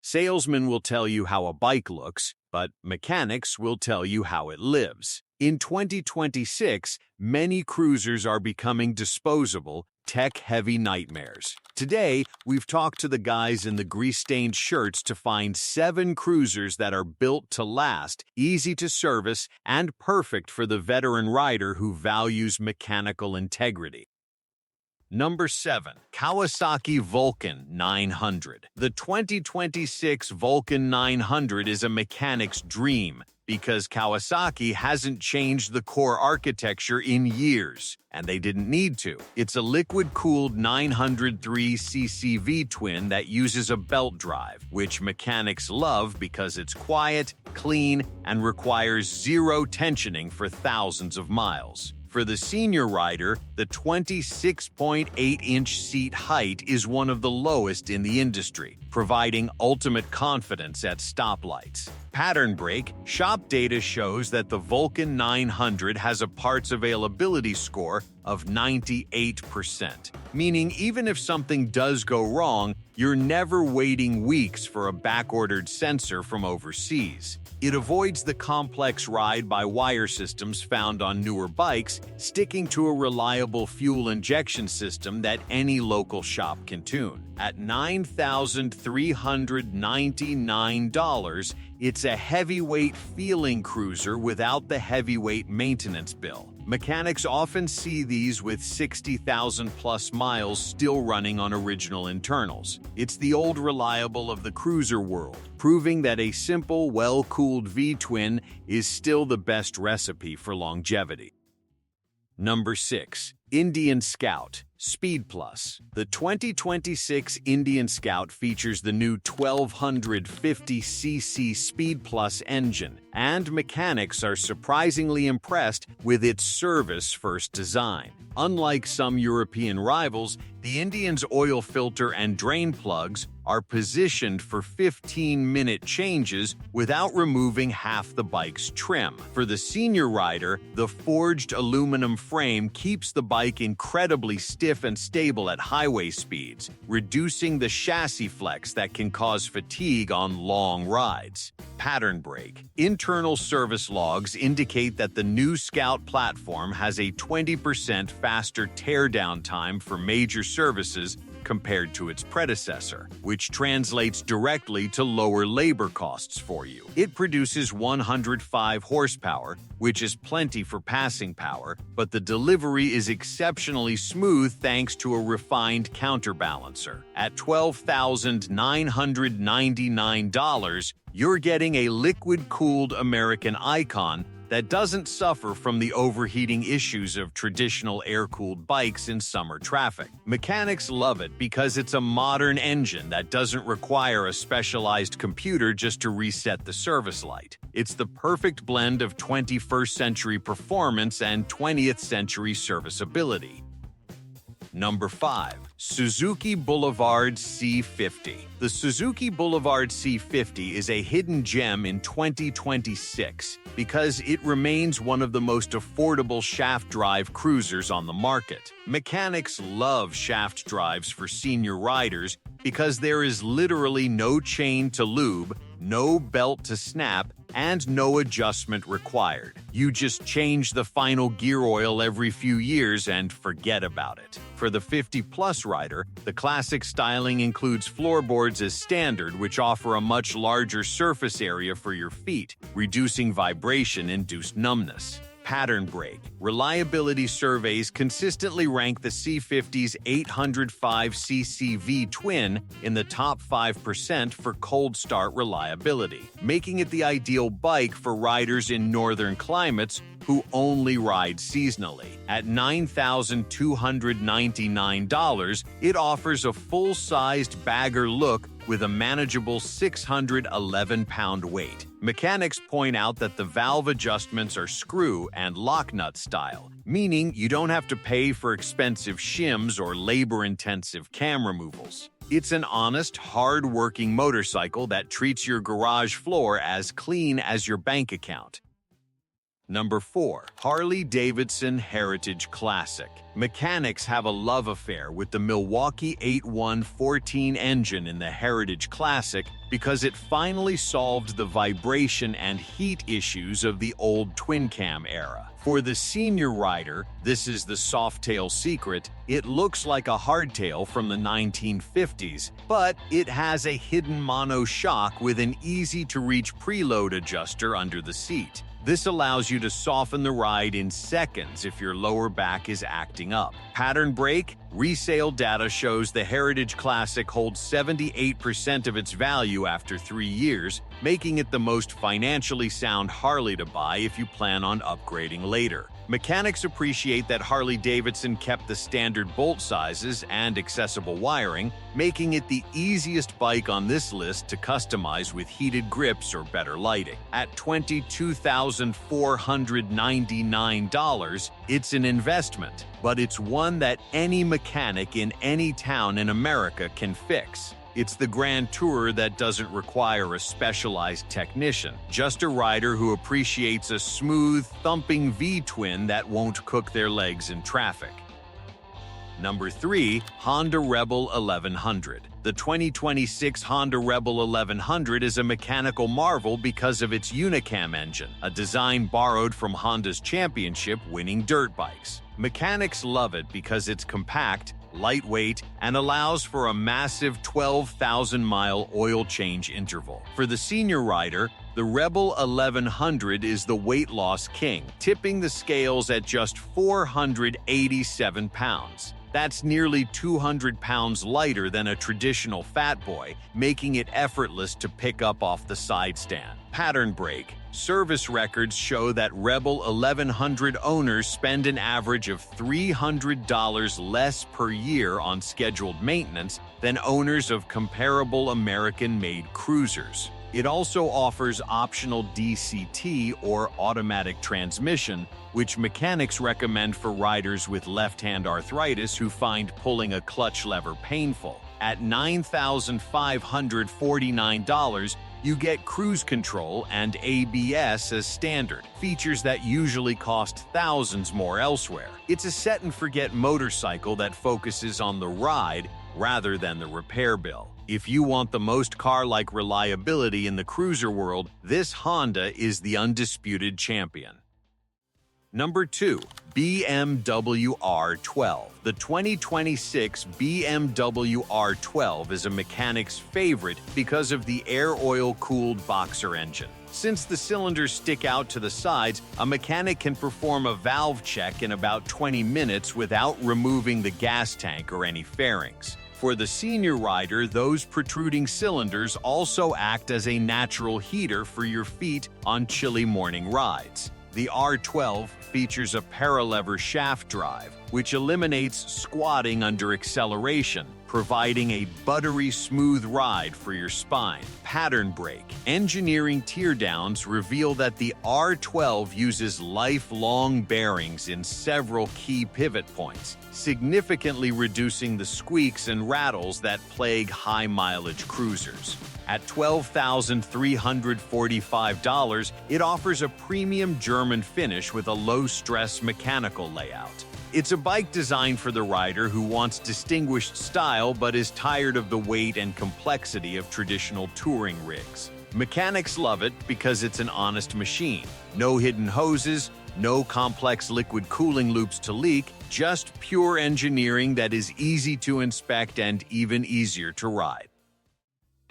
Salesmen will tell you how a bike looks, but mechanics will tell you how it lives. In 2026, many cruisers are becoming disposable, tech-heavy nightmares. Today, we've talked to the guys in the grease-stained shirts to find 7 cruisers that are built to last, easy to service, and perfect for the veteran rider who values mechanical integrity. Number 7. Kawasaki Vulcan 900. The 2026 Vulcan 900 is a mechanic's dream because Kawasaki hasn't changed the core architecture in years, and they didn't need to. It's a liquid-cooled 903cc V-twin that uses a belt drive, which mechanics love because it's quiet, clean, and requires zero tensioning for thousands of miles. For the senior rider, the 26.8-inch seat height is one of the lowest in the industry, providing ultimate confidence at stoplights. Pattern break, shop data shows that the Vulcan 900 has a parts availability score of 98%, meaning even if something does go wrong, you're never waiting weeks for a back-ordered sensor from overseas. It avoids the complex ride-by-wire systems found on newer bikes, sticking to a reliable fuel injection system that any local shop can tune. At $9,399, it's a heavyweight feeling cruiser without the heavyweight maintenance bill. Mechanics often see these with 60,000-plus miles still running on original internals. It's the old reliable of the cruiser world, proving that a simple, well-cooled V-twin is still the best recipe for longevity. Number 6. Indian Scout Speed Plus. The 2026 Indian Scout features the new 1250cc Speed Plus engine, and mechanics are surprisingly impressed with its service-first design. Unlike some European rivals, the Indian's oil filter and drain plugs are positioned for 15-minute changes without removing half the bike's trim. For the senior rider, the forged aluminum frame keeps the bike incredibly stiff and stable at highway speeds, reducing the chassis flex that can cause fatigue on long rides. Pattern break. Internal service logs indicate that the new Scout platform has a 20% faster teardown time for major services compared to its predecessor, which translates directly to lower labor costs for you. It produces 105 horsepower, which is plenty for passing power, but the delivery is exceptionally smooth thanks to a refined counterbalancer. At $12,999, you're getting a liquid-cooled American icon that doesn't suffer from the overheating issues of traditional air-cooled bikes in summer traffic. Mechanics love it because it's a modern engine that doesn't require a specialized computer just to reset the service light. It's the perfect blend of 21st century performance and 20th century serviceability. Number 5. Suzuki Boulevard C50. The Suzuki Boulevard C50 is a hidden gem in 2026 because it remains one of the most affordable shaft drive cruisers on the market. Mechanics love shaft drives for senior riders because there is literally no chain to lube, no belt to snap, and no adjustment required. You just change the final gear oil every few years and forget about it. For the 50-plus rider, the classic styling includes floorboards as standard, which offer a much larger surface area for your feet, reducing vibration-induced numbness. Pattern break. Reliability surveys consistently rank the C50's 805cc V-twin in the top 5% for cold start reliability, making it the ideal bike for riders in northern climates who only ride seasonally. At $9,299, it offers a full-sized bagger look with a manageable 611-pound weight. Mechanics point out that the valve adjustments are screw and lock nut style, meaning you don't have to pay for expensive shims or labor-intensive cam removals. It's an honest, hard-working motorcycle that treats your garage floor as clean as your bank account. Number 4. Harley-Davidson Heritage Classic. Mechanics have a love affair with the Milwaukee 8114 engine in the Heritage Classic because it finally solved the vibration and heat issues of the old twin-cam era. For the senior rider, this is the softail secret. It looks like a hardtail from the 1950s, but it has a hidden mono shock with an easy-to-reach preload adjuster under the seat. This allows you to soften the ride in seconds if your lower back is acting up. Pattern brake? Resale data shows the Heritage Classic holds 78% of its value after 3 years, making it the most financially sound Harley to buy if you plan on upgrading later. Mechanics appreciate that Harley-Davidson kept the standard bolt sizes and accessible wiring, making it the easiest bike on this list to customize with heated grips or better lighting. At $22,499, it's an investment, but it's one that any mechanic in any town in America can fix. It's the Grand Tourer that doesn't require a specialized technician, just a rider who appreciates a smooth, thumping V-twin that won't cook their legs in traffic. Number 3. Honda Rebel 1100. The 2026 Honda Rebel 1100 is a mechanical marvel because of its Unicam engine, a design borrowed from Honda's championship-winning dirt bikes. Mechanics love it because it's compact, lightweight, and allows for a massive 12,000-mile oil change interval. For the senior rider, the Rebel 1100 is the weight loss king, tipping the scales at just 487 pounds. That's nearly 200 pounds lighter than a traditional Fat Boy, making it effortless to pick up off the side stand. Pattern brake. Service records show that Rebel 1100 owners spend an average of $300 less per year on scheduled maintenance than owners of comparable American-made cruisers. It also offers optional DCT or automatic transmission, which mechanics recommend for riders with left-hand arthritis who find pulling a clutch lever painful. At $9,549, you get cruise control and ABS as standard, features that usually cost thousands more elsewhere. It's a set-and-forget motorcycle that focuses on the ride rather than the repair bill. If you want the most car-like reliability in the cruiser world, this Honda is the undisputed champion. Number 2. BMW R12. The 2026 BMW R12 is a mechanic's favorite because of the air oil-cooled boxer engine. Since the cylinders stick out to the sides, a mechanic can perform a valve check in about 20 minutes without removing the gas tank or any fairings. For the senior rider, those protruding cylinders also act as a natural heater for your feet on chilly morning rides. The R12 features a paralever shaft drive, which eliminates squatting under acceleration, providing a buttery smooth ride for your spine. Pattern brake. Engineering teardowns reveal that the R12 uses lifelong bearings in several key pivot points, significantly reducing the squeaks and rattles that plague high-mileage cruisers. At $12,345, it offers a premium German finish with a low-stress mechanical layout. It's a bike designed for the rider who wants distinguished style but is tired of the weight and complexity of traditional touring rigs. Mechanics love it because it's an honest machine. No hidden hoses, no complex liquid cooling loops to leak, just pure engineering that is easy to inspect and even easier to ride.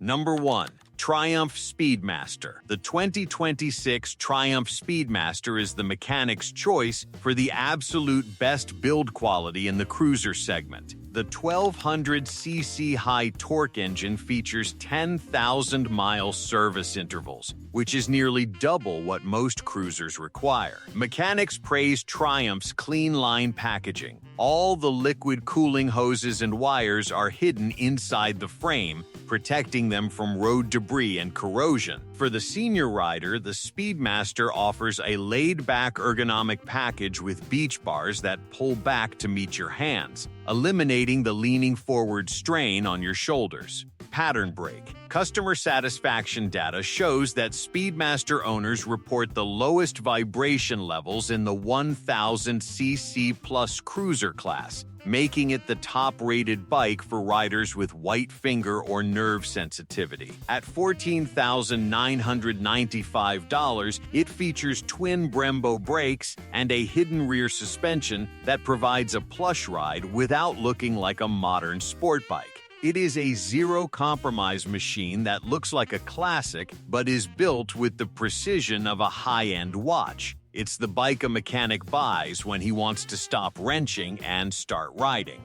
Number 1. Triumph Speedmaster. The 2026 Triumph Speedmaster is the mechanic's choice for the absolute best build quality in the cruiser segment. The 1200cc high torque engine features 10,000-mile service intervals, which is nearly double what most cruisers require. Mechanics praise Triumph's clean line packaging. All the liquid cooling hoses and wires are hidden inside the frame, protecting them from road debris and corrosion. For the senior rider, the Speedmaster offers a laid-back ergonomic package with beach bars that pull back to meet your hands, eliminating the leaning forward strain on your shoulders. pattern brake. Customer satisfaction data shows that Speedmaster owners report the lowest vibration levels in the 1000cc plus cruiser class, making it the top-rated bike for riders with white finger or nerve sensitivity. At $14,995, it features twin Brembo brakes and a hidden rear suspension that provides a plush ride without looking like a modern sport bike. It is a zero-compromise machine that looks like a classic but is built with the precision of a high-end watch. It's the bike a mechanic buys when he wants to stop wrenching and start riding.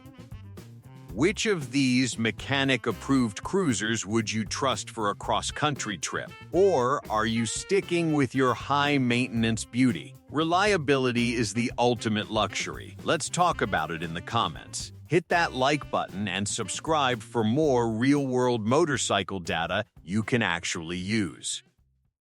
Which of these mechanic-approved cruisers would you trust for a cross-country trip? Or are you sticking with your high-maintenance beauty? Reliability is the ultimate luxury. Let's talk about it in the comments. Hit that like button and subscribe for more real-world motorcycle data you can actually use.